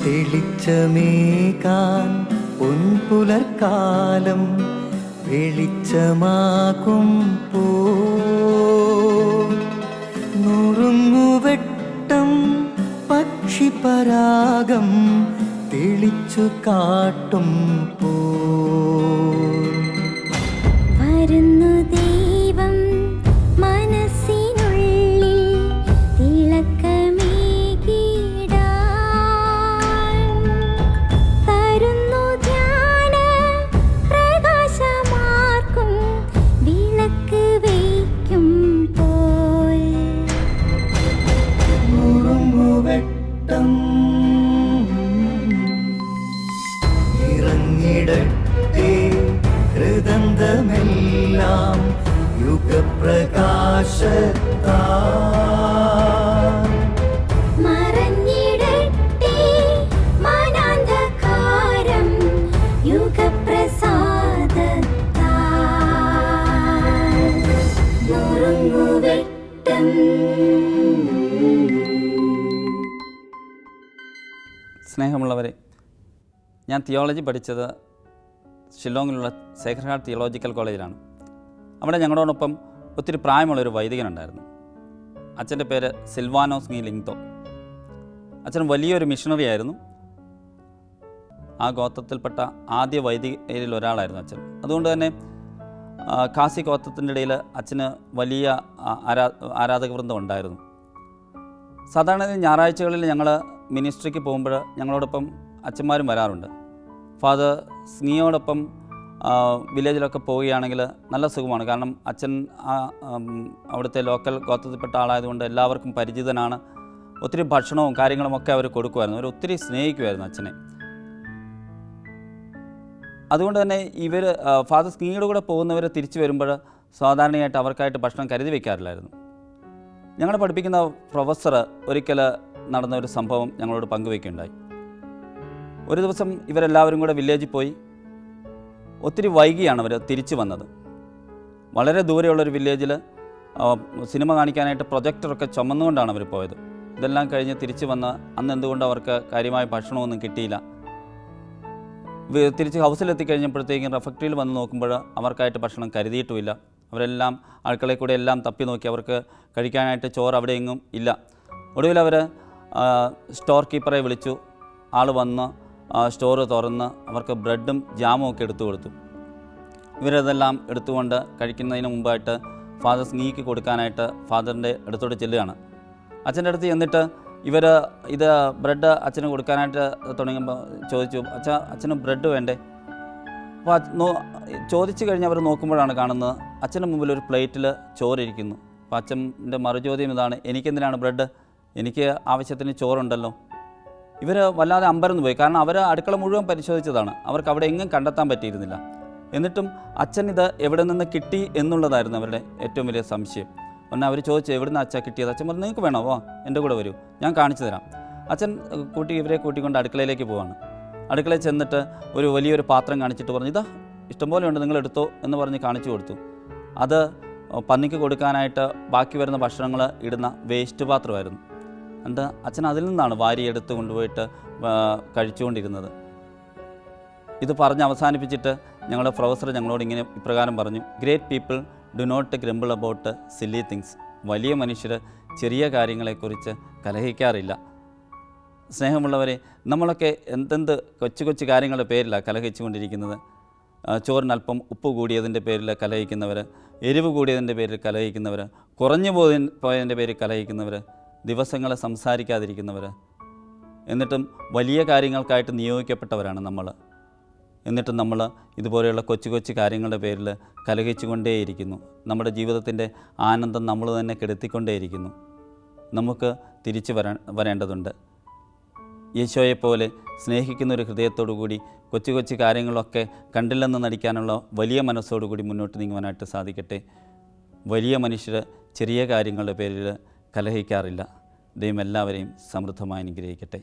തെളിച്ചമേകാൻ പൊൻപുലർക്കാലം വെളിച്ചമാകും പോ നുറുങ്ങുവെട്ടം പക്ഷിപരാഗം തെളിച്ചു കാട്ടും പോ വരുന്നു ദൈവം മനസ്സിനുള്ളിൽ തിളക്കമേകിടാൻ തരുന്നു ധ്യാന പ്രകാശമാർക്കും വിളക്ക് വയ്ക്കുമ്പോൾ നുറുങ്ങുവെട്ടം ഇറങ്ങിടട്ടെ ഹൃദന്തമെല്ലാം യുഗപ്രകാശത്താൽ മറഞ്ഞിടട്ടെ മനാന്ധകാരം യുഗപ്രസാദത്താൽ നുറുങ്ങുവെട്ടം. സ്നേഹമുള്ളവരെ, ഞാൻ തിയോളജി പഠിച്ചത് ഷില്ലോങ്ങിലുള്ള സേക്രഡ് ഹാർട്ട് തിയോളജിക്കൽ കോളേജിലാണ്. അവിടെ ഞങ്ങളോടൊപ്പം ഒത്തിരി പ്രായമുള്ളൊരു വൈദികനുണ്ടായിരുന്നു. അച്ഛൻ്റെ പേര് സിൽവാനോസ് നീ ലിങ്തോ. അച്ഛൻ വലിയൊരു മിഷണറി ആയിരുന്നു. ആ ഗോത്രത്തിൽപ്പെട്ട ആദ്യ വൈദികരിൽ ഒരാളായിരുന്നു അച്ഛൻ. അതുകൊണ്ട് തന്നെ ഖാസി ഗോത്രത്തിൻ്റെ ഇടയിൽ അച്ഛന് വലിയ ആരാധക വൃന്ദം ഉണ്ടായിരുന്നു. സാധാരണ ഞായറാഴ്ചകളിൽ ഞങ്ങൾ മിനിസ്ട്രിക്ക് പോകുമ്പോൾ ഞങ്ങളോടൊപ്പം അച്ഛന്മാരും വരാറുണ്ട്. ഫാദർ സ്നീയോടൊപ്പം വില്ലേജിലൊക്കെ പോവുകയാണെങ്കിൽ നല്ല സുഖമാണ്. കാരണം അച്ഛൻ അവിടുത്തെ ലോക്കൽ ഗോത്രത്തിൽപ്പെട്ട ആളായതുകൊണ്ട് എല്ലാവർക്കും പരിചിതനാണ്. ഒത്തിരി ഭക്ഷണവും കാര്യങ്ങളുമൊക്കെ അവർ കൊടുക്കുമായിരുന്നു. അവർ ഒത്തിരി സ്നേഹിക്കുമായിരുന്നു അച്ഛനെ. അതുകൊണ്ട് തന്നെ ഇവർ ഫാദർ സ്നീയുടെ കൂടെ പോകുന്നവർ തിരിച്ചു വരുമ്പോൾ സാധാരണയായിട്ട് അവർക്കായിട്ട് ഭക്ഷണം കരുതി വയ്ക്കാറില്ലായിരുന്നു. ഞങ്ങളെ പഠിപ്പിക്കുന്ന പ്രൊഫസർ ഒരിക്കൽ നടന്ന ഒരു സംഭവം ഞങ്ങളോട് പങ്കുവയ്ക്കുകയുണ്ടായി. ഒരു ദിവസം ഇവരെല്ലാവരും കൂടെ വില്ലേജിൽ പോയി. ഒത്തിരി വൈകിയാണ് അവർ തിരിച്ചു വന്നത്. വളരെ ദൂരെയുള്ളൊരു വില്ലേജിൽ സിനിമ കാണിക്കാനായിട്ട് പ്രൊജക്ടറൊക്കെ ചുമന്നുകൊണ്ടാണ് അവർ പോയത്. ഇതെല്ലാം കഴിഞ്ഞ് തിരിച്ചു വന്ന് അന്ന് എന്തുകൊണ്ട് അവർക്ക് കാര്യമായ ഭക്ഷണമൊന്നും കിട്ടിയില്ല. തിരിച്ച് ഹൗസിലെത്തിക്കഴിഞ്ഞപ്പോഴത്തേക്കും റെഫക്ടറിയിൽ വന്ന് നോക്കുമ്പോൾ അവർക്കായിട്ട് ഭക്ഷണം കരുതിയിട്ടുമില്ല. അവരെല്ലാം അടുക്കളയിൽ കൂടെ എല്ലാം തപ്പി നോക്കി. അവർക്ക് കഴിക്കാനായിട്ട് ചോറ് അവിടെ എങ്ങും ഇല്ല. ഒടുവിൽ അവർ സ്റ്റോർ കീപ്പറെ വിളിച്ചു. ആൾ വന്ന് സ്റ്റോറ് തുറന്ന് അവർക്ക് ബ്രെഡും ജാമും ഒക്കെ എടുത്തു കൊടുത്തു. ഇവരതെല്ലാം എടുത്തുകൊണ്ട് കഴിക്കുന്നതിന് മുമ്പായിട്ട് ഫാദർ സ്നീക്ക് കൊടുക്കാനായിട്ട് ഫാദറിൻ്റെ അടുത്തോട്ട് ചെല്ലുകയാണ്. അച്ഛൻ്റെ അടുത്ത് ചെന്നിട്ട് ഇവർ ഇത് ബ്രെഡ് അച്ഛന് കൊടുക്കാനായിട്ട് തുടങ്ങുമ്പോൾ ചോദിച്ചു, അച്ഛന് ബ്രെഡ് വേണ്ടേ? അപ്പോൾ ചോദിച്ചു കഴിഞ്ഞ് അവർ നോക്കുമ്പോഴാണ് കാണുന്നത് അച്ഛൻ്റെ മുമ്പിൽ ഒരു പ്ലേറ്റിൽ ചോറിരിക്കുന്നു. അപ്പോൾ അച്ഛൻ്റെ മറുചോദ്യം ഇതാണ്, എനിക്കെന്തിനാണ് ബ്രെഡ്? എനിക്ക് ആവശ്യത്തിന് ചോറുണ്ടല്ലോ. ഇവർ വല്ലാതെ അമ്പരന്ന് പോയി. കാരണം അവർ അടുക്കള മുഴുവൻ പരിശോധിച്ചതാണ്. അവർക്ക് അവിടെ എങ്ങും കണ്ടെത്താൻ പറ്റിയിരുന്നില്ല. എന്നിട്ടും അച്ഛൻ ഇത് എവിടെ നിന്ന് കിട്ടി എന്നുള്ളതായിരുന്നു അവരുടെ ഏറ്റവും വലിയ സംശയം. എന്നാൽ അവർ ചോദിച്ചു, എവിടെ നിന്ന് അച്ഛൻ കിട്ടിയത്? അച്ഛൻ പറഞ്ഞു, നിങ്ങൾക്ക് വേണോ? വാ, എൻ്റെ കൂടെ വരൂ, ഞാൻ കാണിച്ചു തരാം. അച്ഛൻ ഇവരെ കൂട്ടിക്കൊണ്ട് അടുക്കളയിലേക്ക് പോവാണ്. അടുക്കളയിൽ ചെന്നിട്ട് ഒരു വലിയൊരു പാത്രം കാണിച്ചിട്ട് പറഞ്ഞു, ഇതാ ഇഷ്ടംപോലെ ഉണ്ട്, നിങ്ങൾ എടുത്തോ എന്ന് പറഞ്ഞ് കാണിച്ചു കൊടുത്തു. അത് പന്നിക്ക് കൊടുക്കാനായിട്ട് ബാക്കി വരുന്ന ഭക്ഷണങ്ങൾ ഇടുന്ന വേസ്റ്റ് പാത്രമായിരുന്നു. എന്നിട്ട് അച്ഛൻ അതിൽ നിന്നാണ് വാരിയെടുത്ത് കൊണ്ടുപോയിട്ട് കഴിച്ചുകൊണ്ടിരുന്നത്. ഇത് പറഞ്ഞ് അവസാനിപ്പിച്ചിട്ട് ഞങ്ങളുടെ പ്രൊഫസർ ഞങ്ങളോട് ഇങ്ങനെ ഇപ്രകാരം പറഞ്ഞു, great people do not grumble about silly things. വലിയ മനുഷ്യർ ചെറിയ കാര്യങ്ങളെക്കുറിച്ച് കലഹിക്കാറില്ല. സ്നേഹമുള്ളവരെ, നമ്മളൊക്കെ എന്തെന്ത് കൊച്ചു കൊച്ചു കാര്യങ്ങളുടെ പേരിലാണ് കലഹിച്ചുകൊണ്ടിരിക്കുന്നത്. ചോറിനൽപ്പം ഉപ്പ് കൂടിയതിൻ്റെ പേരിൽ കലഹിക്കുന്നവർ, എരിവ് കൂടിയതിൻ്റെ പേരിൽ കലഹിക്കുന്നവർ, കുറഞ്ഞു പോയതിൻ്റെ പേരിൽ കലഹിക്കുന്നവർ, ദിവസങ്ങളെ സംസാരിക്കാതിരിക്കുന്നവർ. എന്നിട്ടും വലിയ കാര്യങ്ങൾക്കായിട്ട് നിയോഗിക്കപ്പെട്ടവരാണ് നമ്മൾ. എന്നിട്ടും നമ്മൾ ഇതുപോലെയുള്ള കൊച്ചു കൊച്ചു കാര്യങ്ങളുടെ പേരിൽ കലഹിച്ചുകൊണ്ടേയിരിക്കുന്നു. നമ്മുടെ ജീവിതത്തിൻ്റെ ആനന്ദം നമ്മൾ തന്നെ കെടുത്തിക്കൊണ്ടേയിരിക്കുന്നു. നമുക്ക് തിരിച്ചു വരേണ്ടതുണ്ട്. യേശോയെപ്പോലെ സ്നേഹിക്കുന്നൊരു ഹൃദയത്തോടു കൂടി കൊച്ചു കൊച്ചു കാര്യങ്ങളൊക്കെ കണ്ടില്ലെന്ന് നടിക്കാനുള്ള വലിയ മനസ്സോടുകൂടി മുന്നോട്ട് നീങ്ങുവാനായിട്ട് സാധിക്കട്ടെ. വലിയ മനുഷ്യർ ചെറിയ കാര്യങ്ങളുടെ പേരിൽ കലഹിക്കാറില്ല. ദൈവം എല്ലാവരെയും സമൃദ്ധമായി അനുഗ്രഹിക്കട്ടെ.